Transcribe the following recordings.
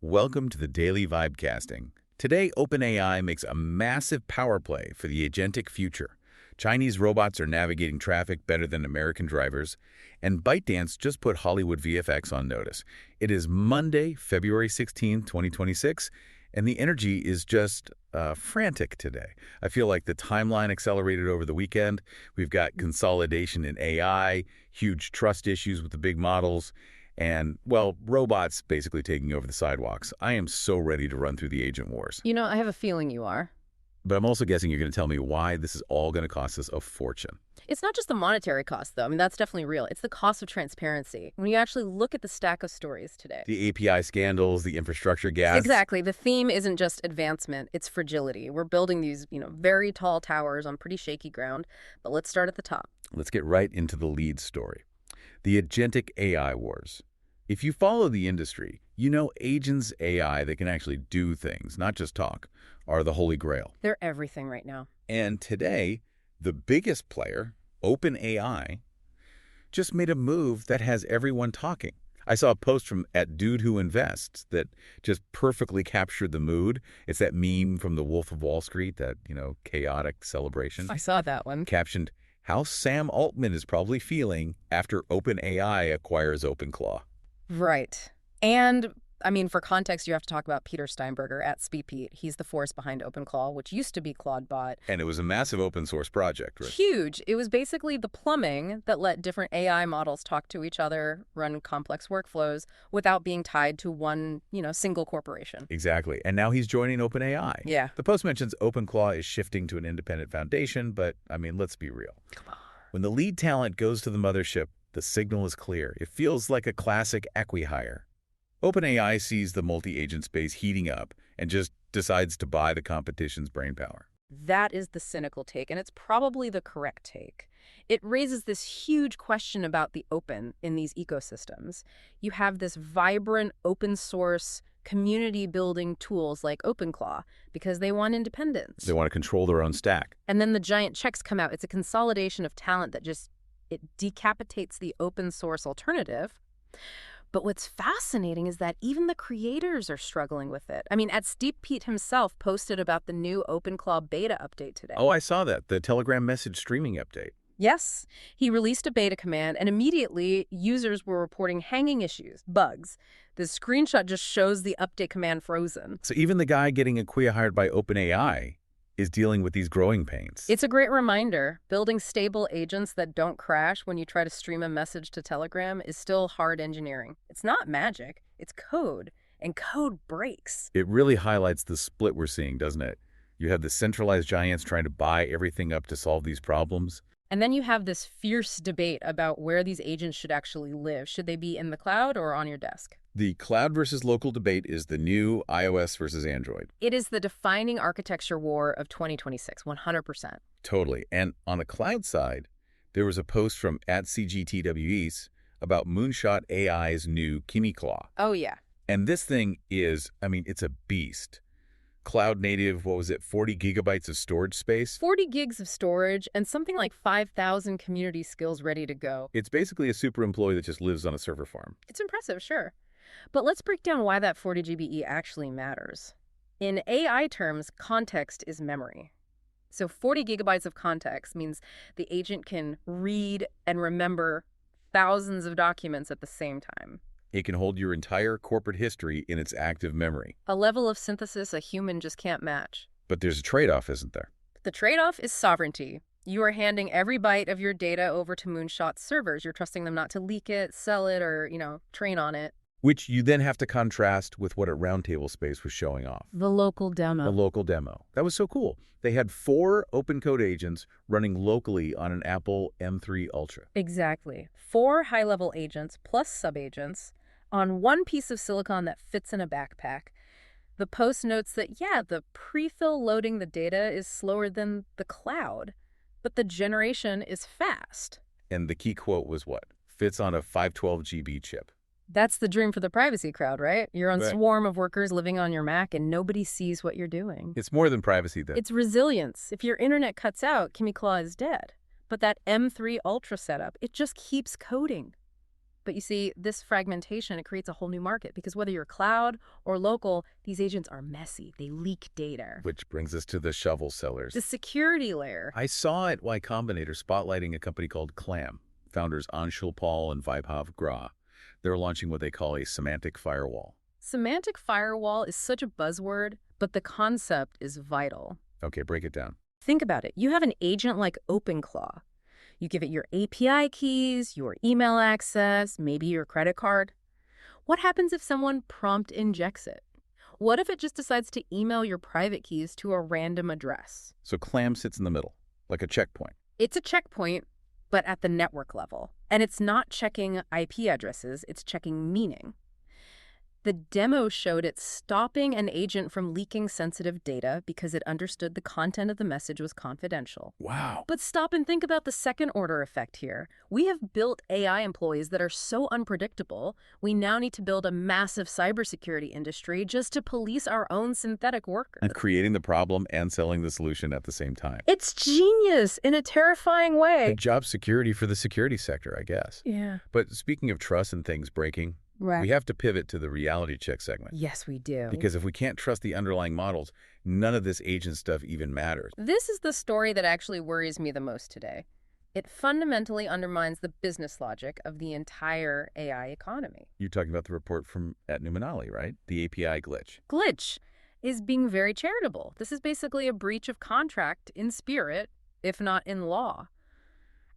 Welcome to the Daily Vibecasting. Today, OpenAI makes a massive power play for the agentic future. Chinese robots are navigating traffic better than American drivers, and ByteDance just put Hollywood VFX on notice. It is Monday, February 16, 2026, and the energy is just frantic today. I feel like the timeline accelerated over the weekend. We've got consolidation in AI, huge trust issues with the big models, and, well, robots basically taking over the sidewalks. I am so ready to run through the agent wars. You know, I have a feeling you are. But I'm also guessing you're going to tell me why this is all going to cost us a fortune. It's not just the monetary cost, though. I mean, that's definitely real. It's the cost of transparency. When you actually look at the stack of stories today. The API scandals, the infrastructure gaps. Exactly. The theme isn't just advancement, it's fragility. We're building these, very tall towers on pretty shaky ground. But let's start at the top. Let's get right into the lead story. The agentic AI wars. If you follow the industry, you know agents AI that can actually do things, not just talk, are the holy grail. They're everything right now. And today, the biggest player, OpenAI, just made a move that has everyone talking. I saw a post from @DudeWhoInvests that just perfectly captured the mood. It's that meme from The Wolf of Wall Street, that, chaotic celebration. I saw that one. Captioned, "How Sam Altman is probably feeling after OpenAI acquires OpenClaw." Right. And, for context, you have to talk about Peter Steinberger at SpeedPete. He's the force behind OpenClaw, which used to be ClawdBot. And it was a massive open source project, right? Huge. It was basically the plumbing that let different AI models talk to each other, run complex workflows without being tied to one, single corporation. Exactly. And now he's joining OpenAI. Yeah. The post mentions OpenClaw is shifting to an independent foundation, but, let's be real. Come on. When the lead talent goes to the mothership, the signal is clear. It feels like a classic acqui-hire. OpenAI sees the multi-agent space heating up and just decides to buy the competition's brainpower. That is the cynical take, and it's probably the correct take. It raises this huge question about the open in these ecosystems. You have this vibrant open source community building tools like OpenClaw because they want independence. They want to control their own stack. And then the giant checks come out. It's a consolidation of talent that it decapitates the open source alternative. But what's fascinating is that even the creators are struggling with it. @SteepPete himself posted about the new OpenClaw beta update today. Oh, I saw that. The Telegram message streaming update. Yes. He released a beta command, and immediately users were reporting hanging issues, bugs. The screenshot just shows the update command frozen. So even the guy getting acqui-hired by OpenAI is dealing with these growing pains. It's a great reminder. Building stable agents that don't crash when you try to stream a message to Telegram is still hard engineering. It's not magic. It's code. And code breaks. It really highlights the split we're seeing, doesn't it? You have the centralized giants trying to buy everything up to solve these problems. And then you have this fierce debate about where these agents should actually live. Should they be in the cloud or on your desk? The cloud versus local debate is the new iOS versus Android. It is the defining architecture war of 2026, 100%. Totally. And on the cloud side, there was a post from @CGTWEast about Moonshot AI's new Kimi Claw. Oh, yeah. And this thing is, it's a beast. Cloud native, 40 gigabytes of storage space? 40 gigs of storage and something like 5,000 community skills ready to go. It's basically a super employee that just lives on a server farm. It's impressive, sure. But let's break down why that 40 GBE actually matters. In AI terms, context is memory. So 40 gigabytes of context means the agent can read and remember thousands of documents at the same time. It can hold your entire corporate history in its active memory. A level of synthesis a human just can't match. But there's a trade-off, isn't there? The trade-off is sovereignty. You are handing every byte of your data over to Moonshot's servers. You're trusting them not to leak it, sell it, or, train on it. Which you then have to contrast with what at Roundtable Space was showing off. The local demo. The local demo. That was so cool. They had 4 OpenCode agents running locally on an Apple M3 Ultra. Exactly. 4 high-level agents plus sub-agents on one piece of silicon that fits in a backpack. The post notes that, the prefill loading the data is slower than the cloud, but the generation is fast. And the key quote was what? Fits on a 512 GB chip. That's the dream for the privacy crowd, right? You're on Right. swarm of workers living on your Mac and nobody sees what you're doing. It's more than privacy, though. It's resilience. If your internet cuts out, Kimi Claw is dead. But that M3 Ultra setup, it just keeps coding. But you see, this fragmentation, it creates a whole new market because whether you're cloud or local, these agents are messy. They leak data. Which brings us to the shovel sellers. The security layer. I saw at Y Combinator spotlighting a company called Clam, founders Anshul Paul and Vaibhav Gra. They're launching what they call a semantic firewall. Semantic firewall is such a buzzword, but the concept is vital. Okay, break it down. Think about it. You have an agent like OpenClaw. You give it your API keys, your email access, maybe your credit card. What happens if someone prompt injects it? What if it just decides to email your private keys to a random address? So Clam sits in the middle, like a checkpoint. It's a checkpoint, but at the network level. And it's not checking IP addresses, it's checking meaning. The demo showed it stopping an agent from leaking sensitive data because it understood the content of the message was confidential. Wow. But stop and think about the second-order effect here. We have built AI employees that are so unpredictable, we now need to build a massive cybersecurity industry just to police our own synthetic workers. And creating the problem and selling the solution at the same time. It's genius in a terrifying way. Job security for the security sector, I guess. Yeah. But speaking of trust and things breaking, Right. we have to pivot to the reality check segment. Yes, we do. Because if we can't trust the underlying models, none of this agent stuff even matters. This is the story that actually worries me the most today. It fundamentally undermines the business logic of the entire AI economy. You're talking about the report from at Numinali, right? The API glitch. Glitch is being very charitable. This is basically a breach of contract in spirit, if not in law.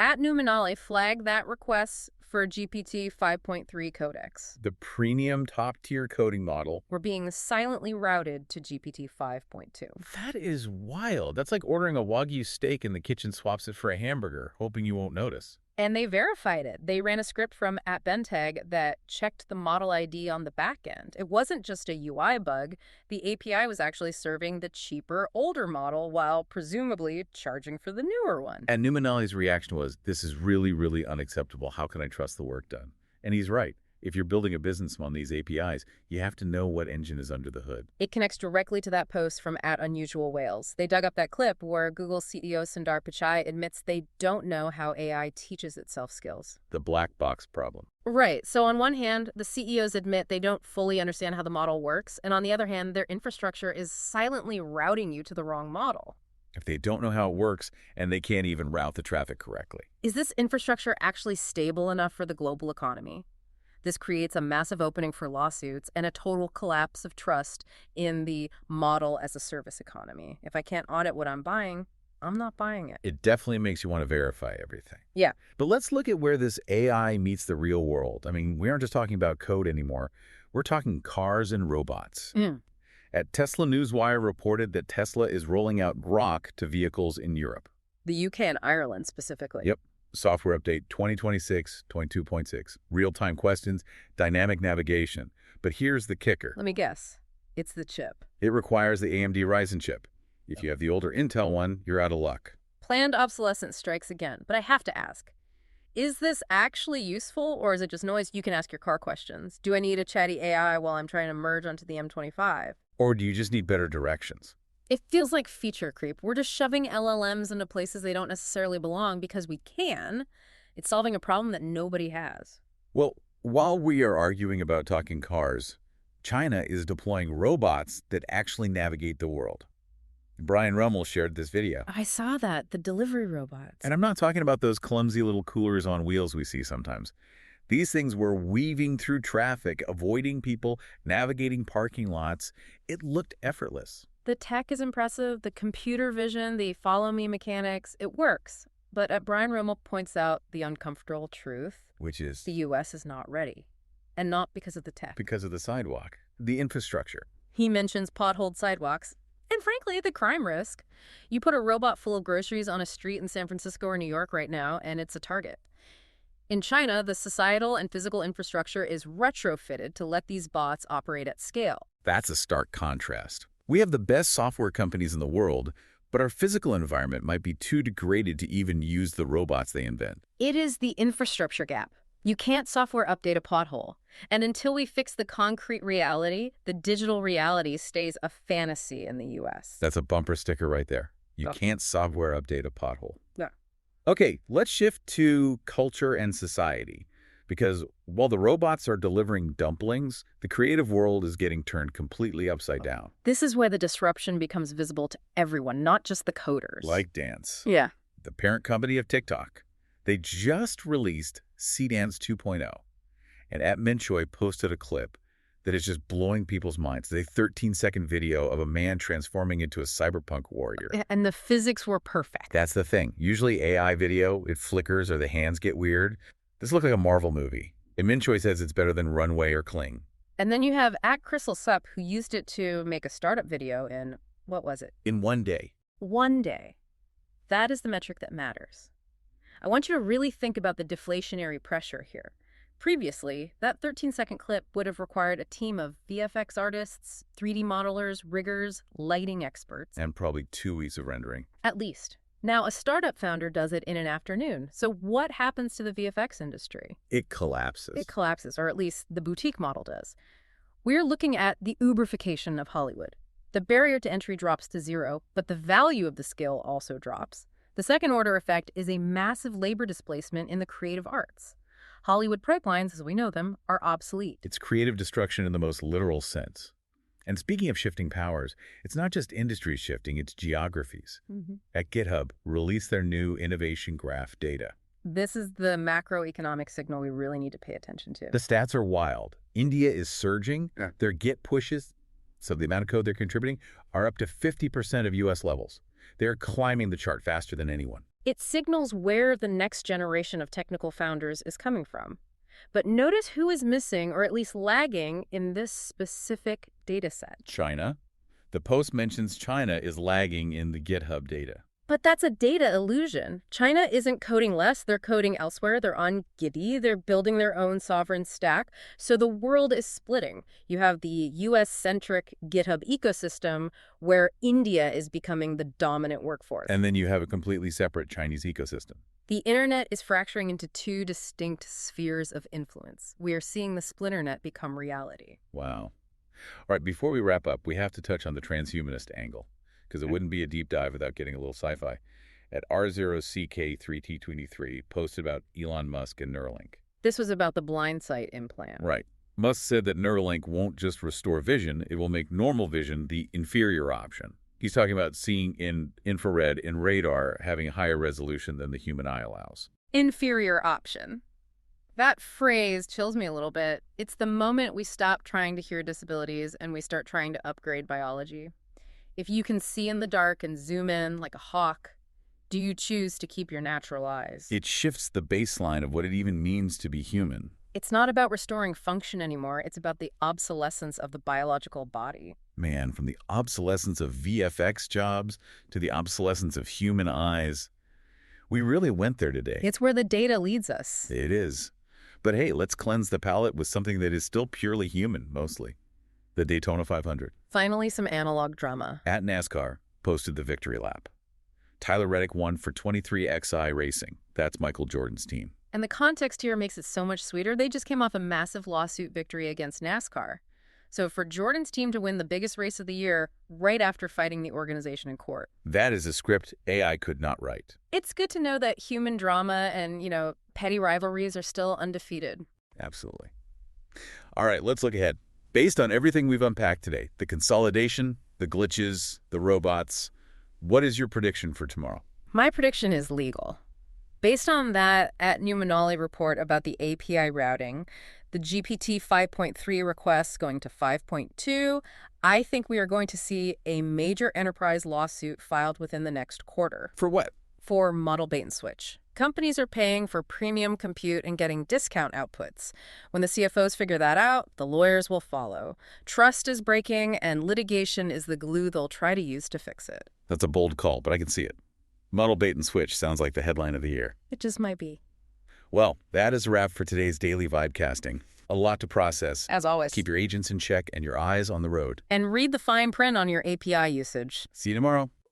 At Numinali flagged that requests for GPT 5.3 codecs The premium top-tier coding model. were being silently routed to GPT 5.2. That is wild. That's like ordering a Wagyu steak and the kitchen swaps it for a hamburger, hoping you won't notice. And they verified it. They ran a script from @Bentag that checked the model ID on the back end. It wasn't just a UI bug. The API was actually serving the cheaper, older model while presumably charging for the newer one. And Numinali's reaction was, this is really, really unacceptable. How can I trust the work done? And he's right. If you're building a business on these APIs, you have to know what engine is under the hood. It connects directly to that post from @UnusualWhales. They dug up that clip where Google CEO Sundar Pichai admits they don't know how AI teaches itself skills. The black box problem. Right. So on one hand, the CEOs admit they don't fully understand how the model works, and on the other hand, their infrastructure is silently routing you to the wrong model. If they don't know how it works, and they can't even route the traffic correctly. Is this infrastructure actually stable enough for the global economy? This creates a massive opening for lawsuits and a total collapse of trust in the model as a service economy. If I can't audit what I'm buying, I'm not buying it. It definitely makes you want to verify everything. Yeah. But let's look at where this AI meets the real world. I mean, we aren't just talking about code anymore. We're talking cars and robots. At Tesla Newswire reported that Tesla is rolling out Grok to vehicles in Europe. The UK and Ireland specifically. Yep. Software update 2026, 22.6. Real-time questions, dynamic navigation. But here's the kicker. Let me guess. It's the chip. It requires the AMD Ryzen chip. If you have the older Intel one, you're out of luck. Planned obsolescence strikes again. But I have to ask, is this actually useful or is it just noise? You can ask your car questions. Do I need a chatty AI while I'm trying to merge onto the M25? Or do you just need better directions? It feels like feature creep. We're just shoving LLMs into places they don't necessarily belong because we can. It's solving a problem that nobody has. Well, while we are arguing about talking cars, China is deploying robots that actually navigate the world. Brian Rummel shared this video. I saw that, the delivery robots. And I'm not talking about those clumsy little coolers on wheels we see sometimes. These things were weaving through traffic, avoiding people, navigating parking lots. It looked effortless. The tech is impressive, the computer vision, the follow-me mechanics, it works. But Brian Rummel points out the uncomfortable truth. Which is? The U.S. is not ready. And not because of the tech. Because of the sidewalk, the infrastructure. He mentions potholed sidewalks. And frankly, the crime risk. You put a robot full of groceries on a street in San Francisco or New York right now, and it's a target. In China, the societal and physical infrastructure is retrofitted to let these bots operate at scale. That's a stark contrast. We have the best software companies in the world, but our physical environment might be too degraded to even use the robots they invent. It is the infrastructure gap. You can't software update a pothole. And until we fix the concrete reality, the digital reality stays a fantasy in the U.S. That's a bumper sticker right there. You Oh. can't software update a pothole. Yeah. Okay, let's shift to culture and society. Because while the robots are delivering dumplings, the creative world is getting turned completely upside down. This is where the disruption becomes visible to everyone, not just the coders. Like Dance, Yeah. the parent company of TikTok. They just released Dance 2.0, and at Minchoy posted a clip that is just blowing people's minds. It's a 13-second video of a man transforming into a cyberpunk warrior. And the physics were perfect. That's the thing. Usually AI video, it flickers or the hands get weird. This looked like a Marvel movie. And Minchoy says it's better than Runway or Cling. And then you have @CrystalSup, who used it to make a startup video in, what was it? In one day. One day. That is the metric that matters. I want you to really think about the deflationary pressure here. Previously, that 13-second clip would have required a team of VFX artists, 3D modelers, riggers, lighting experts. And probably 2 weeks of rendering. At least. Now, a startup founder does it in an afternoon. So what happens to the VFX industry? It collapses. It collapses, or at least the boutique model does. We're looking at the Uberification of Hollywood. The barrier to entry drops to zero, but the value of the skill also drops. The second-order effect is a massive labor displacement in the creative arts. Hollywood pipelines, as we know them, are obsolete. It's creative destruction in the most literal sense. And speaking of shifting powers, it's not just industries shifting, it's geographies. At GitHub, release their new innovation graph data. This is the macroeconomic signal we really need to pay attention to. The stats are wild. India is surging. Their Git pushes, so the amount of code they're contributing, are up to 50% of U.S. levels. They're climbing the chart faster than anyone. It signals where the next generation of technical founders is coming from. But notice who is missing, or at least lagging, in this specific data set. China. The post mentions China is lagging in the GitHub data. But that's a data illusion. China isn't coding less, they're coding elsewhere, they're on Giddy, they're building their own sovereign stack. So the world is splitting. You have the US-centric GitHub ecosystem where India is becoming the dominant workforce. And then you have a completely separate Chinese ecosystem. The internet is fracturing into 2 distinct spheres of influence. We are seeing the splinternet become reality. Wow. All right, before we wrap up, we have to touch on the transhumanist angle, because it wouldn't be a deep dive without getting a little sci-fi. At R0CK3T23 posted about Elon Musk and Neuralink. This was about the blind sight implant. Right. Musk said that Neuralink won't just restore vision, it will make normal vision the inferior option. He's talking about seeing in infrared and radar having a higher resolution than the human eye allows. Inferior option. That phrase chills me a little bit. It's the moment we stop trying to cure disabilities and we start trying to upgrade biology. If you can see in the dark and zoom in like a hawk, do you choose to keep your natural eyes? It shifts the baseline of what it even means to be human. It's not about restoring function anymore. It's about the obsolescence of the biological body. Man, from the obsolescence of VFX jobs to the obsolescence of human eyes, we really went there today. It's where the data leads us. It is. But hey, let's cleanse the palate with something that is still purely human, mostly. The Daytona 500. Finally, some analog drama. At NASCAR, posted the victory lap. Tyler Reddick won for 23XI Racing. That's Michael Jordan's team. And the context here makes it so much sweeter. They just came off a massive lawsuit victory against NASCAR. So for Jordan's team to win the biggest race of the year right after fighting the organization in court. That is a script AI could not write. It's good to know that human drama and, petty rivalries are still undefeated. Absolutely. All right, let's look ahead. Based on everything we've unpacked today, the consolidation, the glitches, the robots, what is your prediction for tomorrow? My prediction is legal. Based on that @Numinali report about the API routing, the GPT 5.3 requests going to 5.2, I think we are going to see a major enterprise lawsuit filed within the next quarter. For what? For model bait and switch. Companies are paying for premium compute and getting discount outputs. When the CFOs figure that out, the lawyers will follow. Trust is breaking, and litigation is the glue they'll try to use to fix it. That's a bold call, but I can see it. Model bait and switch sounds like the headline of the year. It just might be. Well, that is a wrap for today's daily Vibecasting. A lot to process. As always. Keep your agents in check and your eyes on the road. And read the fine print on your API usage. See you tomorrow.